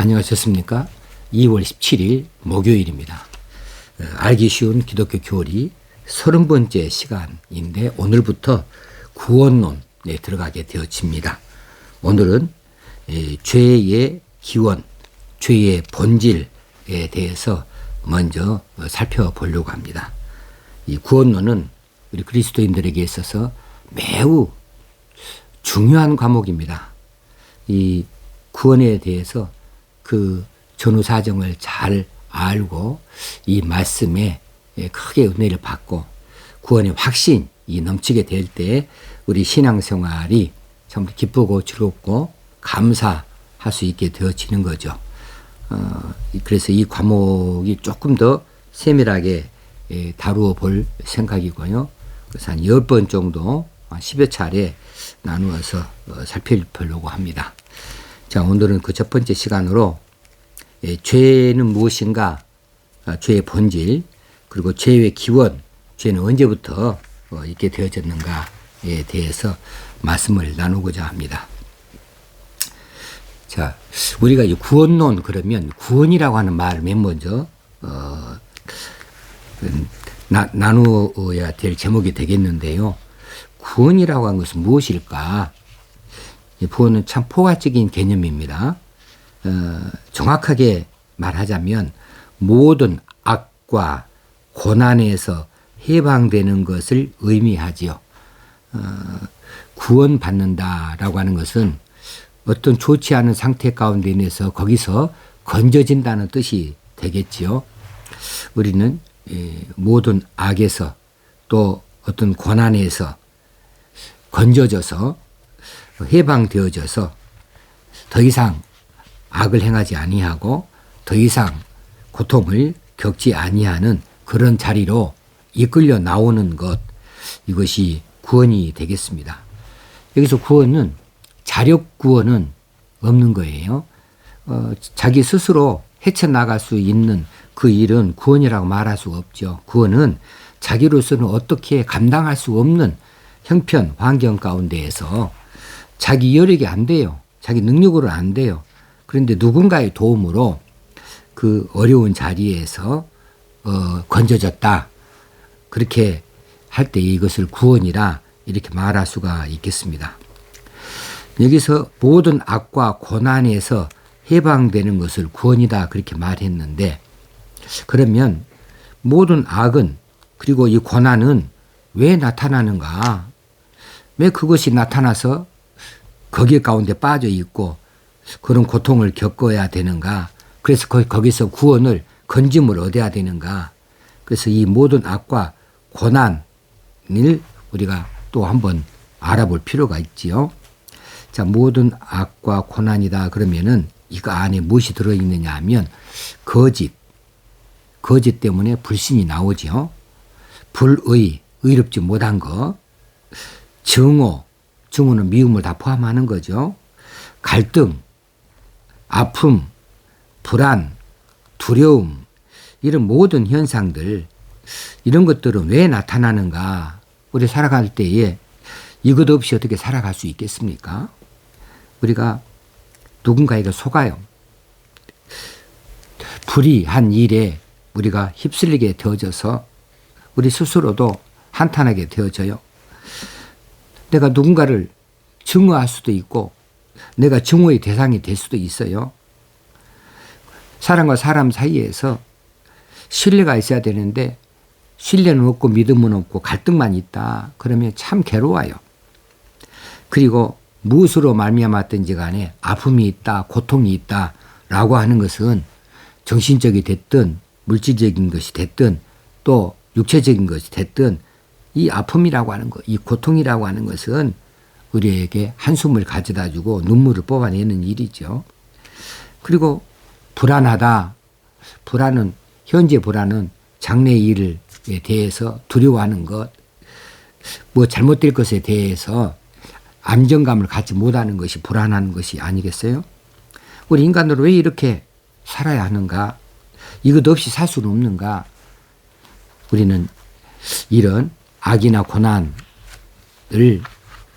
안녕하셨습니까? 2월 17일 목요일입니다. 알기 쉬운 기독교 교리 30번째 시간인데 오늘부터 구원론에 들어가게 되어집니다. 오늘은 죄의 기원, 죄의 본질에 대해서 먼저 살펴보려고 합니다. 이 구원론은 우리 그리스도인들에게 있어서 매우 중요한 과목입니다. 이 구원에 대해서 그 전후 사정을 잘 알고 이 말씀에 크게 은혜를 받고 구원의 확신이 넘치게 될 때 우리 신앙생활이 참 기쁘고 즐겁고 감사할 수 있게 되어지는 거죠. 그래서 이 과목이 조금 더 세밀하게 다루어 볼 생각이고요. 그래서 한 10번 정도 10여 차례 나누어서 살펴보려고 합니다. 자, 오늘은 그 첫 번째 시간으로 죄는 무엇인가, 죄의 본질, 그리고 죄의 기원, 죄는 언제부터 있게 되어졌는가에 대해서 말씀을 나누고자 합니다. 자, 우리가 이 구원론 그러면 구원이라고 하는 말을 맨 먼저 나누어야 될 제목이 되겠는데요. 구원이라고 하는 것은 무엇일까? 구원은 참 포괄적인 개념입니다. 정확하게 말하자면 모든 악과 고난에서 해방되는 것을 의미하지요. 구원받는다라고 하는 것은 어떤 좋지 않은 상태 가운데 인해서 거기서 건져진다는 뜻이 되겠지요. 우리는 모든 악에서 또 어떤 고난에서 건져져서 해방되어져서 더 이상 악을 행하지 아니하고 더 이상 고통을 겪지 아니하는 그런 자리로 이끌려 나오는 것, 이것이 구원이 되겠습니다. 여기서 구원은 자력 구원은 없는 거예요. 자기 스스로 헤쳐나갈 수 있는 그 일은 구원이라고 말할 수 없죠. 구원은 자기로서는 어떻게 감당할 수 없는 형편, 환경 가운데에서 자기 여력이 안 돼요. 자기 능력으로 안 돼요. 그런데 누군가의 도움으로 그 어려운 자리에서 건져졌다. 그렇게 할 때 이것을 구원이라 이렇게 말할 수가 있겠습니다. 여기서 모든 악과 고난에서 해방되는 것을 구원이다 그렇게 말했는데, 그러면 모든 악은 그리고 이 고난은 왜 나타나는가? 왜 그것이 나타나서 거기 가운데 빠져 있고 그런 고통을 겪어야 되는가? 그래서 거기서 구원을, 건짐을 얻어야 되는가? 그래서 이 모든 악과 고난을 우리가 또 한번 알아볼 필요가 있지요. 자, 모든 악과 고난이다 그러면은 이거 안에 무엇이 들어있느냐 하면 거짓 때문에 불신이 나오지요. 불의, 의롭지 못한 거, 증오는 미움을 다 포함하는 거죠. 갈등, 아픔, 불안, 두려움, 이런 모든 현상들, 이런 것들은 왜 나타나는가? 우리 살아갈 때에 이것 없이 어떻게 살아갈 수 있겠습니까? 우리가 누군가에게 속아요. 불의한 일에 우리가 휩쓸리게 되어져서 우리 스스로도 한탄하게 되어져요. 내가 누군가를 증오할 수도 있고 내가 증오의 대상이 될 수도 있어요. 사람과 사람 사이에서 신뢰가 있어야 되는데 신뢰는 없고 믿음은 없고 갈등만 있다. 그러면 참 괴로워요. 그리고 무엇으로 말미암았든지 간에 아픔이 있다, 고통이 있다라고 하는 것은 정신적이 됐든 물질적인 것이 됐든 또 육체적인 것이 됐든 이 아픔이라고 하는 것, 이 고통이라고 하는 것은 우리에게 한숨을 가져다 주고 눈물을 뽑아내는 일이죠. 그리고 불안하다. 현재 불안은 장래의 일에 대해서 두려워하는 것, 뭐 잘못될 것에 대해서 안정감을 갖지 못하는 것이 불안한 것이 아니겠어요? 우리 인간으로 왜 이렇게 살아야 하는가? 이것 없이 살 수는 없는가? 우리는 이런 악이나 고난을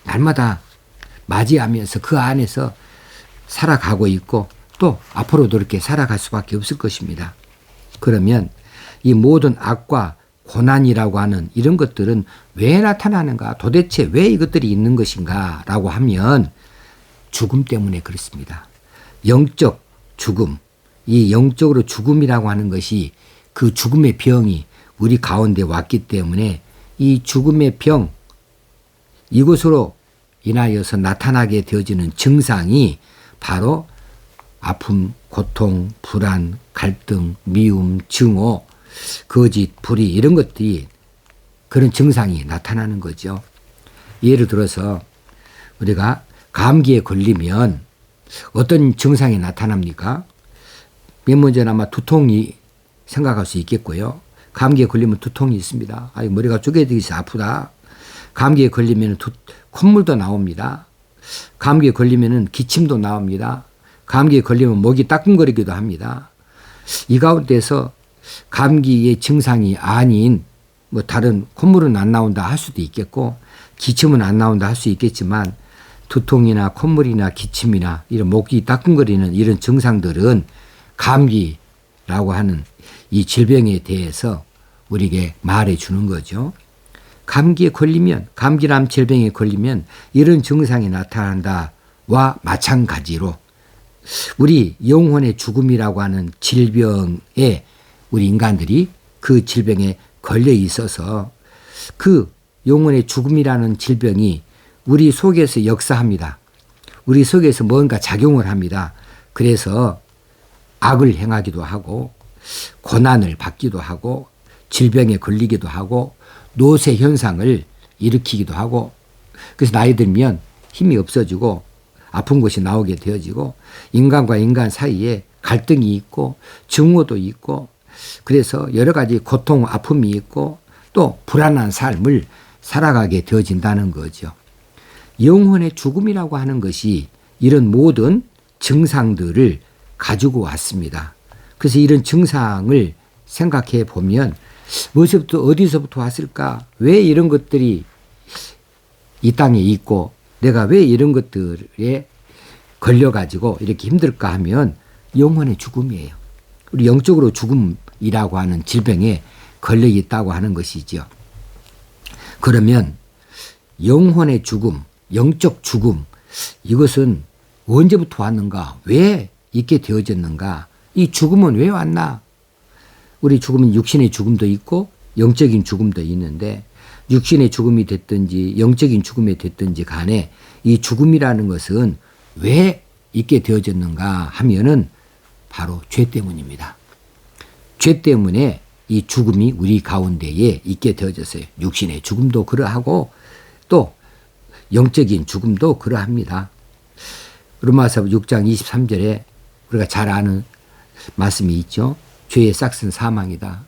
날마다 맞이하면서 그 안에서 살아가고 있고 또 앞으로도 이렇게 살아갈 수밖에 없을 것입니다. 그러면 이 모든 악과 고난이라고 하는 이런 것들은 왜 나타나는가? 도대체 왜 이것들이 있는 것인가? 라고 하면 죽음 때문에 그렇습니다. 영적 죽음, 이 영적으로 죽음이라고 하는 것이 그 죽음의 병이 우리 가운데 왔기 때문에 이 죽음의 병, 이것으로 인하여서 나타나게 되어지는 증상이 바로 아픔, 고통, 불안, 갈등, 미움, 증오, 거짓, 불의 이런 것들이 그런 증상이 나타나는 거죠. 예를 들어서 우리가 감기에 걸리면 어떤 증상이 나타납니까? 몇 먼저는 아마 두통이 생각할 수 있겠고요. 감기에 걸리면 두통이 있습니다. 머리가 쪼개지듯이 아프다. 감기에 걸리면 콧물도 나옵니다. 감기에 걸리면 기침도 나옵니다. 감기에 걸리면 목이 따끔거리기도 합니다. 이 가운데서 감기의 증상이 아닌 뭐 다른 콧물은 안 나온다 할 수도 있겠고 기침은 안 나온다 할 수 있겠지만 두통이나 콧물이나 기침이나 이런 목이 따끔거리는 이런 증상들은 감기라고 하는 이 질병에 대해서 우리에게 말해 주는 거죠. 감기에 걸리면, 감기람 질병에 걸리면 이런 증상이 나타난다와 마찬가지로 우리 영혼의 죽음이라고 하는 질병에 우리 인간들이 그 질병에 걸려 있어서 그 영혼의 죽음이라는 질병이 우리 속에서 역사합니다. 우리 속에서 뭔가 작용을 합니다. 그래서 악을 행하기도 하고 고난을 받기도 하고 질병에 걸리기도 하고 노쇠 현상을 일으키기도 하고 그래서 나이 들면 힘이 없어지고 아픈 것이 나오게 되어지고 인간과 인간 사이에 갈등이 있고 증오도 있고 그래서 여러 가지 고통, 아픔이 있고 또 불안한 삶을 살아가게 되어진다는 거죠. 영혼의 죽음이라고 하는 것이 이런 모든 증상들을 가지고 왔습니다. 그래서 이런 증상을 생각해 보면 무엇부터 어디서부터 왔을까? 왜 이런 것들이 이 땅에 있고 내가 왜 이런 것들에 걸려가지고 이렇게 힘들까 하면 영혼의 죽음이에요. 우리 영적으로 죽음이라고 하는 질병에 걸려 있다고 하는 것이죠. 그러면 영혼의 죽음, 영적 죽음 이것은 언제부터 왔는가? 왜 있게 되어졌는가? 이 죽음은 왜 왔나? 우리 죽음은 육신의 죽음도 있고 영적인 죽음도 있는데 육신의 죽음이 됐든지 영적인 죽음이 됐든지 간에 이 죽음이라는 것은 왜 있게 되어졌는가 하면은 바로 죄 때문입니다. 죄 때문에 이 죽음이 우리 가운데에 있게 되어졌어요. 육신의 죽음도 그러하고 또 영적인 죽음도 그러합니다. 로마서 6장 23절에 우리가 잘 아는 말씀이 있죠. 죄의 싹은 사망이다.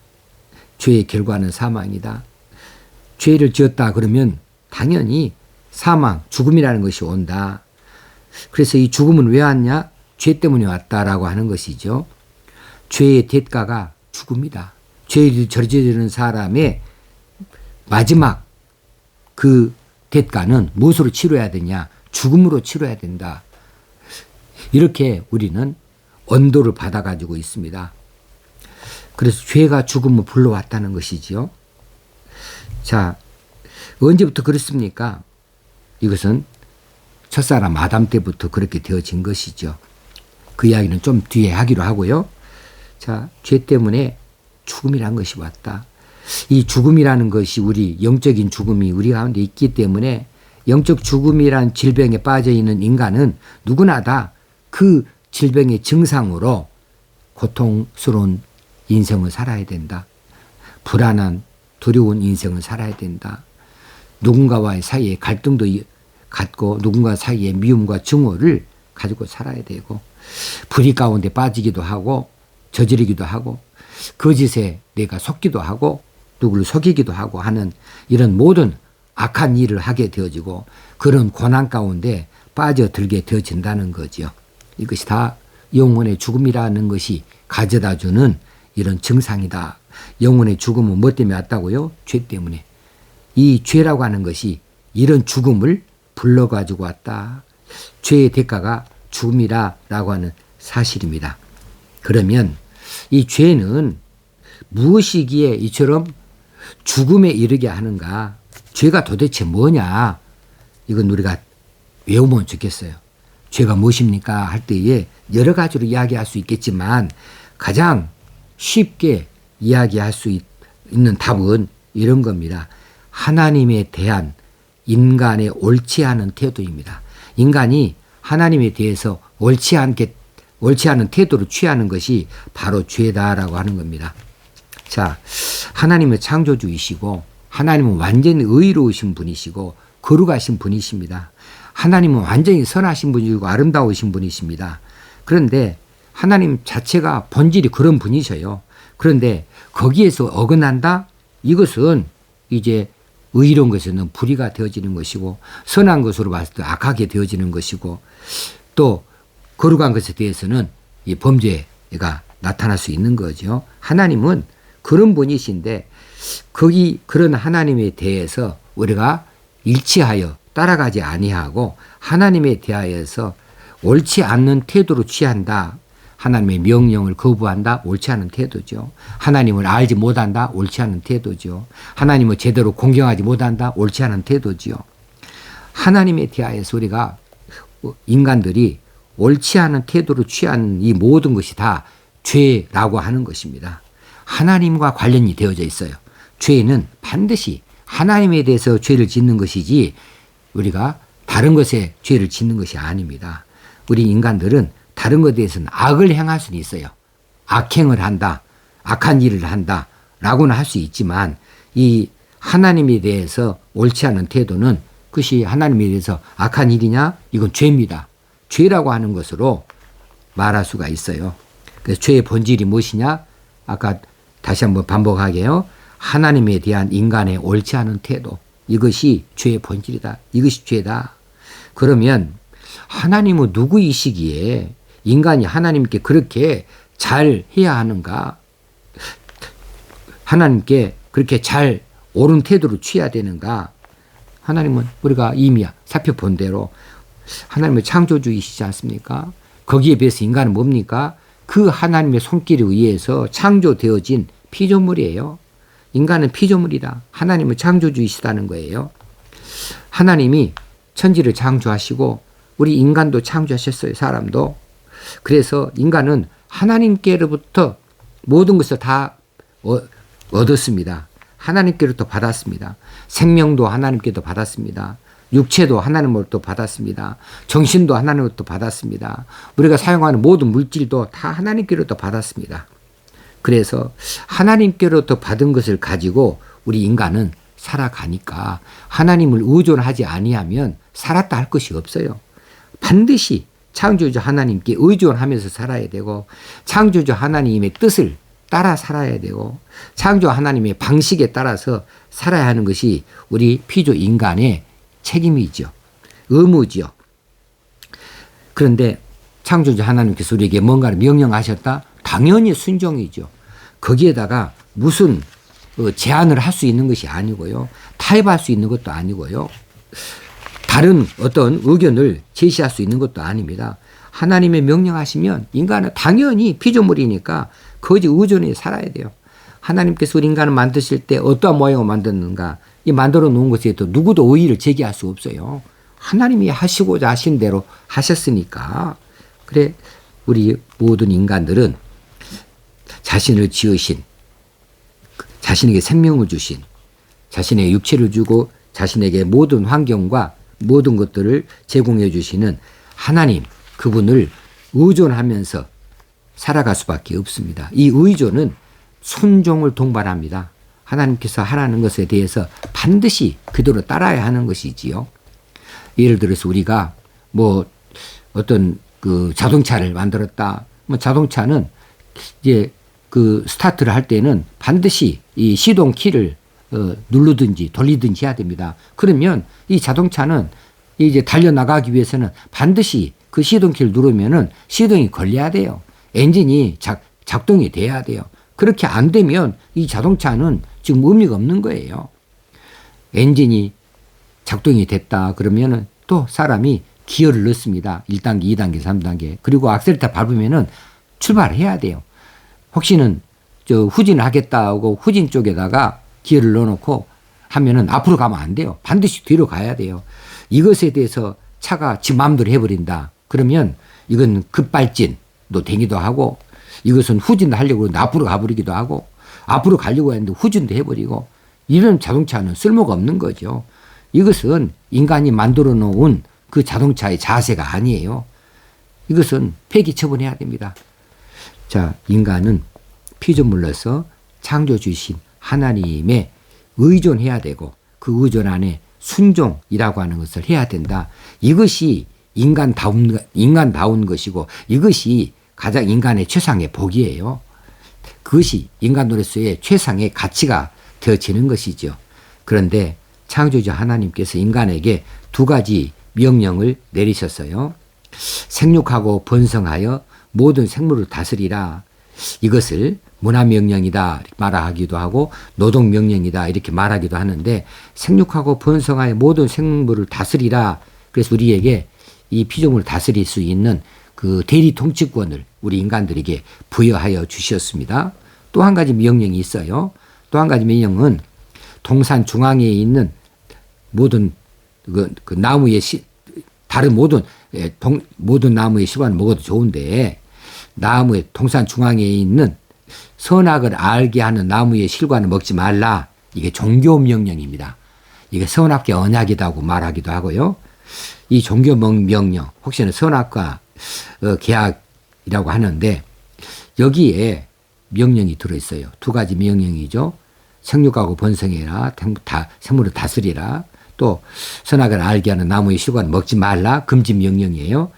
죄의 결과는 사망이다. 죄를 지었다 그러면 당연히 사망, 죽음이라는 것이 온다. 그래서 이 죽음은 왜 왔냐? 죄 때문에 왔다라고 하는 것이죠. 죄의 대가가 죽음이다. 죄를 저지르는 사람의 마지막 그 대가는 무엇으로 치러야 되냐? 죽음으로 치러야 된다. 이렇게 우리는 언도를 받아가지고 있습니다. 그래서 죄가 죽음을 불러왔다는 것이지요. 자, 언제부터 그렇습니까? 이것은 첫사람 아담 때부터 그렇게 되어진 것이죠. 그 이야기는 좀 뒤에 하기로 하고요. 자, 죄 때문에 죽음이라는 것이 왔다. 이 죽음이라는 것이 우리 영적인 죽음이 우리 가운데 있기 때문에 영적 죽음이란 질병에 빠져 있는 인간은 누구나 다 그 질병의 증상으로 고통스러운 인생을 살아야 된다. 불안한 두려운 인생을 살아야 된다. 누군가와의 사이에 갈등도 갖고 누군가 사이에 미움과 증오를 가지고 살아야 되고 불의 가운데 빠지기도 하고 저지르기도 하고 거짓에 내가 속기도 하고 누구를 속이기도 하고 하는 이런 모든 악한 일을 하게 되어지고 그런 고난 가운데 빠져들게 되어진다는 거죠. 이것이 다 영혼의 죽음이라는 것이 가져다주는 이런 증상이다. 영혼의 죽음은 뭐 때문에 왔다고요? 죄 때문에. 이 죄라고 하는 것이 이런 죽음을 불러가지고 왔다. 죄의 대가가 죽음이라고 하는 사실입니다. 그러면 이 죄는 무엇이기에 이처럼 죽음에 이르게 하는가? 죄가 도대체 뭐냐? 이건 우리가 외우면 좋겠어요. 죄가 무엇입니까? 할 때에 여러 가지로 이야기할 수 있겠지만 가장 쉽게 이야기할 수 있는 답은 이런 겁니다. 하나님에 대한 인간의 옳지 않은 태도입니다. 인간이 하나님에 대해서 옳지 않은 태도를 취하는 것이 바로 죄다라고 하는 겁니다. 자, 하나님은 창조주이시고 하나님은 완전히 의로우신 분이시고 거룩하신 분이십니다. 하나님은 완전히 선하신 분이고 아름다우신 분이십니다. 그런데 하나님 자체가 본질이 그런 분이셔요. 그런데 거기에서 어긋난다? 이것은 이제 의로운 것에는 불의가 되어지는 것이고 선한 것으로 봤을 때 악하게 되어지는 것이고 또 거룩한 것에 대해서는 이 범죄가 나타날 수 있는 거죠. 하나님은 그런 분이신데 그런 하나님에 대해서 우리가 일치하여 따라가지 아니하고 하나님에 대하여서 옳지 않는 태도로 취한다. 하나님의 명령을 거부한다. 옳지 않은 태도죠. 하나님을 알지 못한다. 옳지 않은 태도죠. 하나님을 제대로 공경하지 못한다. 옳지 않은 태도죠. 하나님에 대하여서 우리가 인간들이 옳지 않은 태도로 취한 이 모든 것이 다 죄라고 하는 것입니다. 하나님과 관련이 되어져 있어요. 죄는 반드시 하나님에 대해서 죄를 짓는 것이지 우리가 다른 것에 죄를 짓는 것이 아닙니다. 우리 인간들은 다른 것에 대해서는 악을 행할 수는 있어요. 악행을 한다, 악한 일을 한다 라고는 할 수 있지만 이 하나님에 대해서 옳지 않은 태도는 그것이 하나님에 대해서 악한 일이냐? 이건 죄입니다. 죄라고 하는 것으로 말할 수가 있어요. 그래서 죄의 본질이 무엇이냐? 아까 다시 한번 반복하게요. 하나님에 대한 인간의 옳지 않은 태도. 이것이 죄의 본질이다. 이것이 죄다. 그러면 하나님은 누구이시기에 인간이 하나님께 그렇게 잘 해야 하는가? 하나님께 그렇게 잘 옳은 태도를 취해야 되는가? 하나님은 우리가 이미 살펴본 대로 하나님은 창조주이시지 않습니까? 거기에 비해서 인간은 뭡니까? 그 하나님의 손길에 의해서 창조되어진 피조물이에요. 인간은 피조물이다. 하나님은 창조주이시다는 거예요. 하나님이 천지를 창조하시고 우리 인간도 창조하셨어요. 사람도. 그래서 인간은 하나님께로부터 모든 것을 다 얻었습니다. 하나님께로부터 받았습니다. 생명도 하나님께로부터 받았습니다. 육체도 하나님으로부터 받았습니다. 정신도 하나님으로부터 받았습니다. 우리가 사용하는 모든 물질도 다 하나님께로부터 받았습니다. 그래서 하나님께로부터 받은 것을 가지고 우리 인간은 살아가니까 하나님을 의존하지 아니하면 살았다 할 것이 없어요. 반드시 창조주 하나님께 의존하면서 살아야 되고 창조주 하나님의 뜻을 따라 살아야 되고 창조 하나님의 방식에 따라서 살아야 하는 것이 우리 피조 인간의 책임이죠. 의무죠. 그런데 창조주 하나님께서 우리에게 뭔가를 명령하셨다? 당연히 순종이죠. 거기에다가 무슨 제한을 할 수 있는 것이 아니고요. 타협할 수 있는 것도 아니고요. 다른 어떤 의견을 제시할 수 있는 것도 아닙니다. 하나님의 명령하시면 인간은 당연히 피조물이니까 거기 의존해 살아야 돼요. 하나님께서 우리 인간을 만드실 때 어떠한 모양을 만드는가 이 만들어 놓은 것에 또 누구도 의의를 제기할 수 없어요. 하나님이 하시고자 하신 대로 하셨으니까. 그래 우리 모든 인간들은 자신을 지으신 자신에게 생명을 주신 자신의 육체를 주고 자신에게 모든 환경과 모든 것들을 제공해 주시는 하나님 그분을 의존하면서 살아갈 수밖에 없습니다. 이 의존은 순종을 동반합니다. 하나님께서 하라는 것에 대해서 반드시 그대로 따라야 하는 것이지요. 예를 들어서 우리가 뭐 어떤 그 자동차를 만들었다. 뭐 자동차는 이제 그 스타트를 할 때는 반드시 이 시동 키를 누르든지 돌리든지 해야 됩니다. 그러면 이 자동차는 이제 달려나가기 위해서는 반드시 그 시동키를 누르면은 시동이 걸려야 돼요. 엔진이 작동이 돼야 돼요. 그렇게 안 되면 이 자동차는 지금 의미가 없는 거예요. 엔진이 작동이 됐다 그러면은 또 사람이 기어를 넣습니다. 1단계, 2단계, 3단계. 그리고 악셀레터 밟으면은 출발을 해야 돼요. 혹시는 후진을 하겠다 하고 후진 쪽에다가 기어를 넣어놓고 하면은 앞으로 가면 안 돼요. 반드시 뒤로 가야 돼요. 이것에 대해서 차가 지 마음대로 해버린다. 그러면 이건 급발진도 되기도 하고, 이것은 후진도 하려고 하는데 앞으로 가버리기도 하고, 앞으로 가려고 했는데 후진도 해버리고, 이런 자동차는 쓸모가 없는 거죠. 이것은 인간이 만들어 놓은 그 자동차의 자세가 아니에요. 이것은 폐기 처분해야 됩니다. 자, 인간은 피조물로서 창조주신 하나님에 의존해야 되고, 그 의존 안에 순종이라고 하는 것을 해야 된다. 이것이 인간다운 것이고, 이것이 가장 인간의 최상의 복이에요. 그것이 인간으로서의 최상의 가치가 되어지는 것이죠. 그런데 창조주 하나님께서 인간에게 두 가지 명령을 내리셨어요. 생육하고 번성하여 모든 생물을 다스리라. 이것을 문화명령이다 말하기도 하고 노동명령이다 이렇게 말하기도 하는데, 생육하고 번성하여 모든 생물을 다스리라. 그래서 우리에게 이 피조물을 다스릴 수 있는 그 대리 통치권을 우리 인간들에게 부여하여 주셨습니다. 또 한 가지 명령이 있어요. 또 한 가지 명령은 동산 중앙에 있는 모든 그 나무의 다른 모든 나무의 씨앗을 먹어도 좋은데, 나무의 동산 중앙에 있는 선악을 알게 하는 나무의 실과는 먹지 말라. 이게 종교 명령입니다. 이게 선악계 언약이라고 말하기도 하고요. 이 종교 명령, 혹시나 선악과 계약이라고 하는데, 여기에 명령이 들어있어요. 두 가지 명령이죠. 생육하고 번성해라. 생물을 다스리라. 또 선악을 알게 하는 나무의 실과는 먹지 말라. 금지 명령이에요.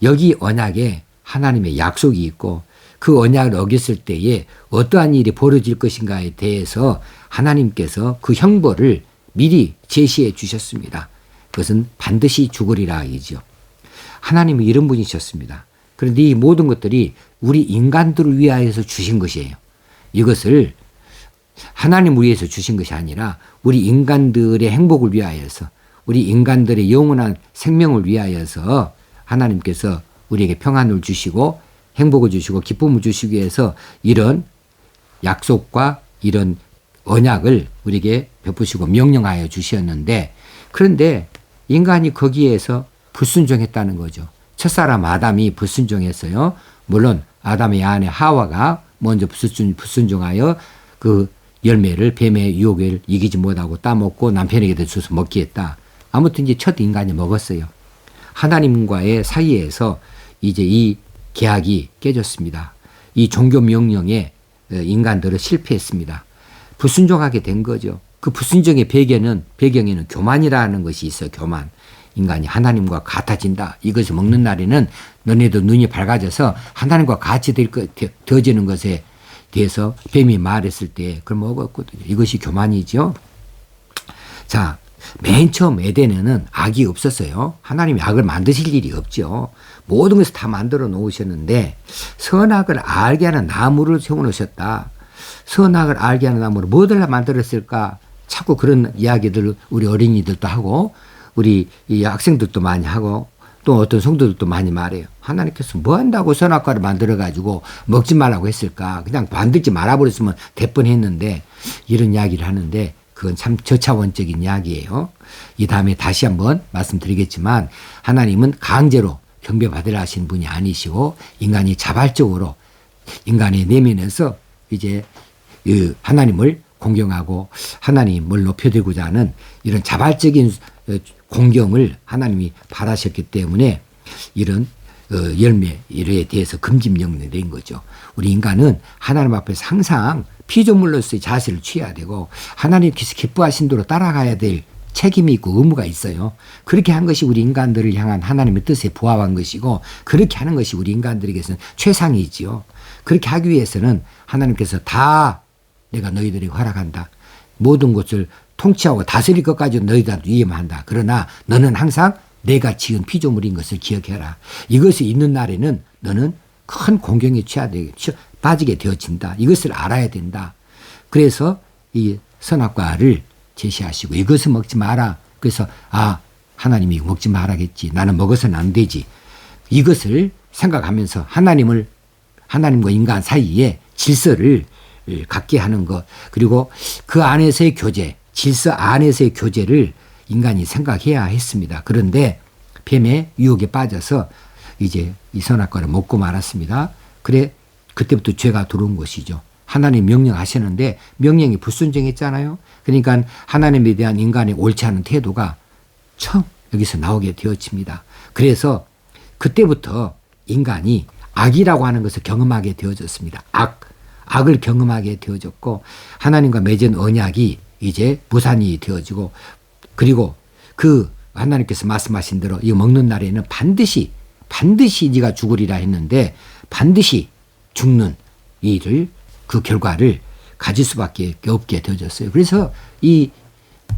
여기 언약에 하나님의 약속이 있고, 그 언약을 어겼을 때에 어떠한 일이 벌어질 것인가에 대해서 하나님께서 그 형벌을 미리 제시해 주셨습니다. 그것은 반드시 죽으리라 이죠. 하나님은 이런 분이셨습니다. 그런데 이 모든 것들이 우리 인간들을 위하여서 주신 것이에요. 이것을 하나님을 위해서 주신 것이 아니라 우리 인간들의 행복을 위하여서, 우리 인간들의 영원한 생명을 위하여서 하나님께서 우리에게 평안을 주시고 행복을 주시고 기쁨을 주시기 위해서 이런 약속과 이런 언약을 우리에게 베푸시고 명령하여 주셨는데, 그런데 인간이 거기에서 불순종했다는 거죠. 첫사람 아담이 불순종했어요. 물론 아담의 아내 하와가 먼저 불순종하여 그 열매를, 뱀의 유혹을 이기지 못하고 따먹고 남편에게 주서 먹게 했다. 아무튼 이제 첫 인간이 먹었어요. 하나님과의 사이에서 이제 이 계약이 깨졌습니다. 이 종교 명령에 인간들은 실패했습니다. 불순종하게 된 거죠. 그 불순종의 배경에는 교만이라는 것이 있어요. 교만. 인간이 하나님과 같아진다. 이것을 먹는 날에는 너네도 눈이 밝아져서 하나님과 같이 되어지는 것에 대해서 뱀이 말했을 때 그걸 먹었거든요. 이것이 교만이죠. 자, 맨 처음 에덴에는 악이 없었어요. 하나님이 악을 만드실 일이 없죠. 모든 것을 다 만들어 놓으셨는데 선악을 알게 하는 나무를 세워놓으셨다. 선악을 알게 하는 나무를 뭐들라 만들었을까? 자꾸 그런 이야기들을 우리 어린이들도 하고 우리 이 학생들도 많이 하고 또 어떤 성도들도 많이 말해요. 하나님께서 뭐 한다고 선악과를 만들어가지고 먹지 말라고 했을까? 그냥 만들지 말아버렸으면 될 뻔했는데, 이런 이야기를 하는데 그건 참 저차원적인 이야기예요. 이 다음에 다시 한번 말씀드리겠지만, 하나님은 강제로 경배받으라 하신 분이 아니시고 인간이 자발적으로 인간의 내면에서 이제 하나님을 공경하고 하나님을 높여드리고자 하는 이런 자발적인 공경을 하나님이 바라셨기 때문에 이런 열매에 대해서 금지 명령이 된 거죠. 우리 인간은 하나님 앞에서 항상 피조물로서의 자세를 취해야 되고 하나님께서 기뻐하신 대로 따라가야 될 책임이 있고 의무가 있어요. 그렇게 한 것이 우리 인간들을 향한 하나님의 뜻에 부합한 것이고, 그렇게 하는 것이 우리 인간들에게서는 최상이지요. 그렇게 하기 위해서는 하나님께서 다 내가 너희들에게 허락한다. 모든 것을 통치하고 다스릴 것까지 너희들한테 위임한다. 그러나 너는 항상 내가 지은 피조물인 것을 기억해라. 이것이 있는 날에는 너는 큰 공경에 빠지게 되어진다. 이것을 알아야 된다. 그래서 이 선악과를 제시하시고 이것을 먹지 마라. 그래서 하나님이 먹지 말아겠지. 나는 먹어서는 안 되지. 이것을 생각하면서 하나님과 인간 사이에 질서를 갖게 하는 것, 그리고 그 안에서의 교제, 질서 안에서의 교제를 인간이 생각해야 했습니다. 그런데 뱀의 유혹에 빠져서 이제 이 선악과를 먹고 말았습니다. 그래, 그때부터 죄가 들어온 것이죠. 하나님 명령하시는데 명령이 불순종했잖아요. 그러니까 하나님에 대한 인간의 옳지 않은 태도가 처음 여기서 나오게 되어집니다. 그래서 그때부터 인간이 악이라고 하는 것을 경험하게 되어졌습니다. 악을 경험하게 되어졌고 하나님과 맺은 언약이 이제 무산이 되어지고, 그리고 그 하나님께서 말씀하신 대로 이거 먹는 날에는 반드시 네가 죽으리라 했는데 반드시 죽는 일을, 그 결과를 가질 수밖에 없게 되어졌어요. 그래서 이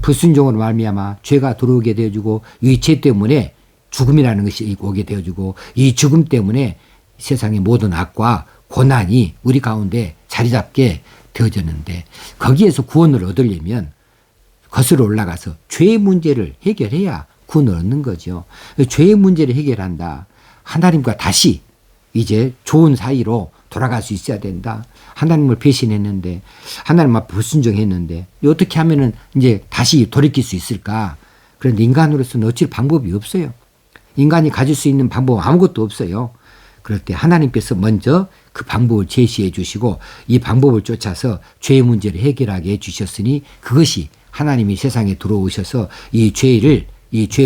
불순종으로 말미암아 죄가 들어오게 되어지고, 이 죄 때문에 죽음이라는 것이 오게 되어지고, 이 죽음 때문에 세상의 모든 악과 고난이 우리 가운데 자리 잡게 되어졌는데, 거기에서 구원을 얻으려면 거슬러 올라가서 죄의 문제를 해결해야 구원을 얻는 거죠. 죄의 문제를 해결한다. 하나님과 다시 이제 좋은 사이로 돌아갈 수 있어야 된다. 하나님을 배신했는데, 하나님 앞에 불순종했는데 어떻게 하면은 이제 다시 돌이킬 수 있을까? 그런데 인간으로서는 어찌 방법이 없어요. 인간이 가질 수 있는 방법은 아무것도 없어요. 그럴 때 하나님께서 먼저 그 방법을 제시해 주시고 이 방법을 쫓아서 죄의 문제를 해결하게 해 주셨으니, 그것이 하나님이 세상에 들어오셔서 이 죄의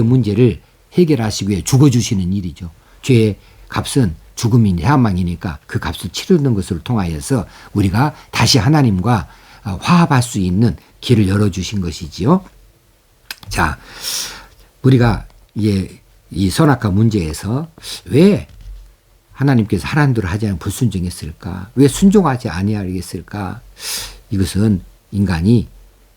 문제를 해결하시기 위해 죽어주시는 일이죠. 죄의 값은 죽음이 해한망이니까 그 값을 치르는 것을 통하여서 우리가 다시 하나님과 화합할 수 있는 길을 열어주신 것이지요. 자, 우리가 이 선악과 문제에서 왜 하나님께서 하라는 대로 하지 않고 불순종했을까? 왜 순종하지 아니하겠을까? 이것은 인간이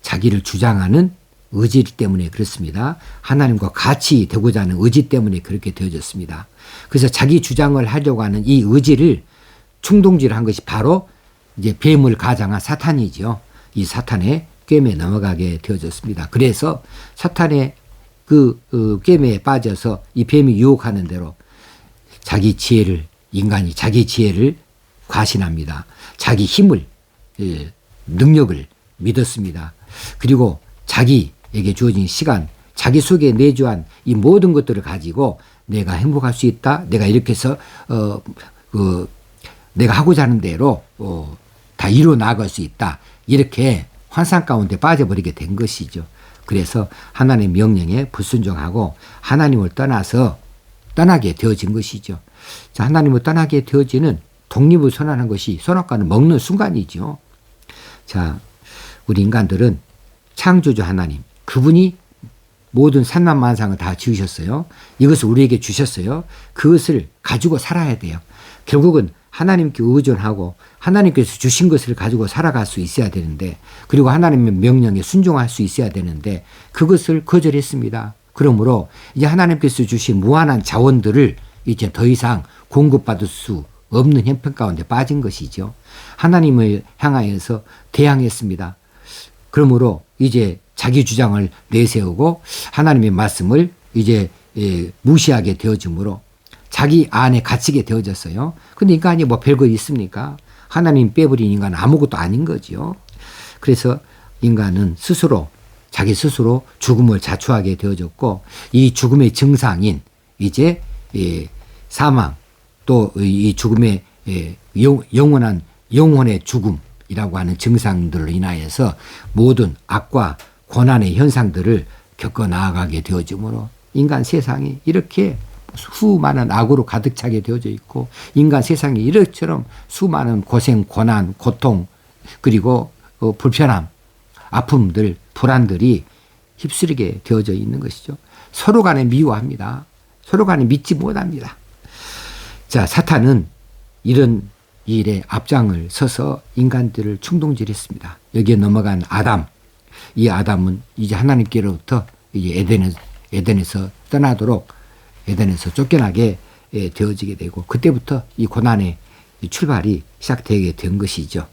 자기를 주장하는 의지 때문에 그렇습니다. 하나님과 같이 되고자 하는 의지 때문에 그렇게 되어졌습니다. 그래서 자기 주장을 하려고 하는 이 의지를 충동질한 것이 바로 이제 뱀을 가장한 사탄이죠. 이 사탄의 꿰매에 넘어가게 되어졌습니다. 그래서 사탄의 그 꿰매에 빠져서 이 뱀이 유혹하는 대로 인간이 자기 지혜를 과신합니다. 자기 힘을, 능력을 믿었습니다. 그리고 자기에게 주어진 시간, 자기 속에 내주한 이 모든 것들을 가지고 내가 행복할 수 있다. 내가 이렇게 해서 내가 하고자 하는 대로 다 이루어 나갈 수 있다. 이렇게 환상 가운데 빠져버리게 된 것이죠. 그래서 하나님의 명령에 불순종하고 하나님을 떠나게 되어진 것이죠. 자, 하나님을 떠나게 되어지는 독립을 선언한 것이 선악과를 먹는 순간이죠. 자, 우리 인간들은 창조주 하나님, 그분이 모든 산만만상을 다 지으셨어요. 이것을 우리에게 주셨어요. 그것을 가지고 살아야 돼요. 결국은 하나님께 의존하고 하나님께서 주신 것을 가지고 살아갈 수 있어야 되는데, 그리고 하나님의 명령에 순종할 수 있어야 되는데 그것을 거절했습니다. 그러므로 이제 하나님께서 주신 무한한 자원들을 이제 더 이상 공급받을 수 없는 형편 가운데 빠진 것이죠. 하나님을 향하여서 대항했습니다. 그러므로 이제 자기 주장을 내세우고 하나님의 말씀을 이제 무시하게 되어지므로 자기 안에 갇히게 되어졌어요. 근데 인간이 뭐 별거 있습니까? 하나님 빼버린 인간은 아무것도 아닌 거죠. 그래서 인간은 자기 스스로 죽음을 자초하게 되어졌고, 이 죽음의 증상인 이제 사망, 또 이 죽음의 영혼의 죽음이라고 하는 증상들로 인하여서 모든 악과 고난의 현상들을 겪어 나아가게 되어지므로 인간 세상이 이렇게 수많은 악으로 가득 차게 되어져 있고, 인간 세상에 이렇처럼 수많은 고생, 고난, 고통, 그리고 불편함, 아픔들, 불안들이 휩쓸리게 되어져 있는 것이죠. 서로 간에 미워합니다. 서로 간에 믿지 못합니다. 자, 사탄은 이런 일에 앞장을 서서 인간들을 충동질했습니다. 여기에 넘어간 아담, 이 아담은 이제 하나님께로부터 이제 에덴에서 떠나도록, 에덴에서 쫓겨나게 되어지게 되고, 그때부터 이 고난의 출발이 시작되게 된 것이죠.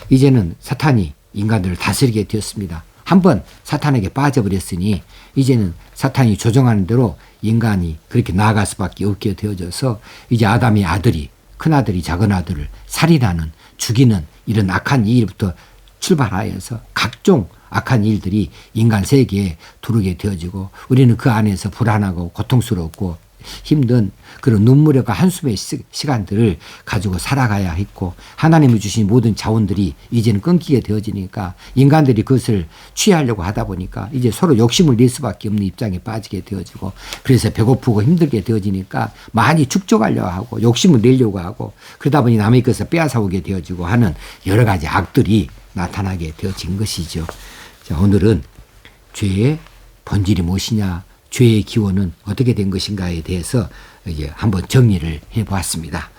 이제는 사탄이 인간들을 다스리게 되었습니다. 한번 사탄에게 빠져버렸으니 이제는 사탄이 조종하는 대로 인간이 그렇게 나아갈 수밖에 없게 되어져서 이제 아담의 아들이 큰아들이 작은아들을 살인하는 죽이는 이런 악한 일부터 출발하여서 각종 악한 일들이 인간 세계에 들어오게 되어지고 우리는 그 안에서 불안하고 고통스럽고 힘든 그런 눈물과 한숨의 시간들을 가지고 살아가야 했고 하나님이 주신 모든 자원들이 이제는 끊기게 되어지니까 인간들이 그것을 취하려고 하다 보니까 이제 서로 욕심을 낼 수밖에 없는 입장에 빠지게 되어지고 그래서 배고프고 힘들게 되어지니까 많이 축적하려고 하고 욕심을 내려고 하고 그러다 보니 남의 것을 빼앗아오게 되어지고 하는 여러 가지 악들이 나타나게 되어진 것이죠. 자, 오늘은 죄의 본질이 무엇이냐, 죄의 기원은 어떻게 된 것인가에 대해서 이제 한번 정리를 해보았습니다.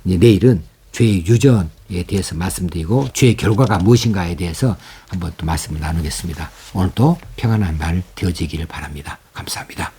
이제 내일은 죄의 유전에 대해서 말씀드리고 죄의 결과가 무엇인가에 대해서 한번 또 말씀을 나누겠습니다. 오늘도 평안한 날 되어지기를 바랍니다. 감사합니다.